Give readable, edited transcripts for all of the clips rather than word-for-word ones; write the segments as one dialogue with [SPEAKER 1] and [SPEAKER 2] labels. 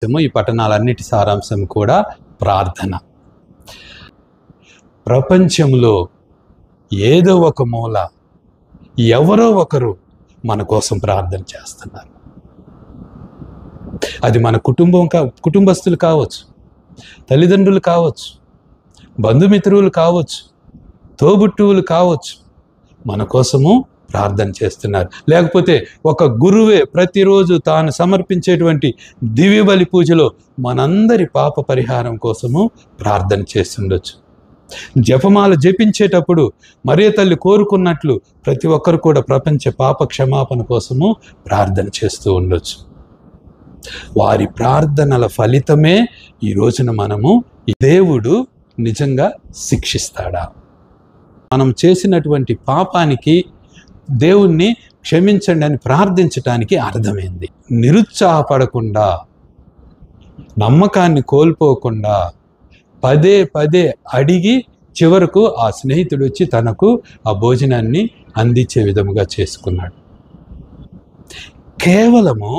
[SPEAKER 1] ఈ పట్టణాలన్నిటి సారాంశం కూడా ప్రార్థన. ప్రపంచంలో ఏదో ఒక మూల ఎవరో ఒకరు మన కోసం ప్రార్థన చేస్తున్నారు. అది మన కుటుంబస్తులు కావచ్చు, తల్లిదండ్రులు కావచ్చు, బంధుమిత్రులు కావచ్చు, తోబుట్టువులు కావచ్చు, మన కోసము ప్రార్థన చేస్తున్నారు. లేకపోతే ఒక గురువే ప్రతిరోజు తాను సమర్పించేటువంటి దివ్య బలి పూజలో మనందరి పాప పరిహారం కోసము ప్రార్థన చేస్తుండొచ్చు. జపమాల జపించేటప్పుడు మరియ తల్లి కోరుకున్నట్లు ప్రతి ఒక్కరు కూడా ప్రపంచ పాప క్షమాపణ కోసము ప్రార్థన చేస్తూ ఉండొచ్చు. వారి ప్రార్థనల ఫలితమే ఈ రోజున మనము దేవుడు నిజంగా శిక్షిస్తాడా? మనం చేసినటువంటి పాపానికి దేవుణ్ణి క్షమించండి అని ప్రార్థించటానికి అర్థమైంది. నిరుత్సాహపడకుండా, నమ్మకాన్ని కోల్పోకుండా పదే పదే అడిగి చివరకు ఆ స్నేహితుడు వచ్చి తనకు ఆ భోజనాన్ని అందించే విధముగా చేసుకున్నాడు. కేవలము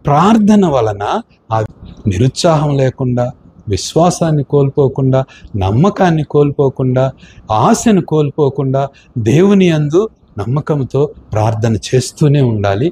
[SPEAKER 1] ప్రార్థన వలన ఆ నిరుత్సాహం లేకుండా, విశ్వాసాన్ని కోల్పోకుండా, నమ్మకాన్ని కోల్పోకుండా, ఆశను కోల్పోకుండా దేవుని యందు నమ్మకంతో ప్రార్థన చేస్తూనే ఉండాలి.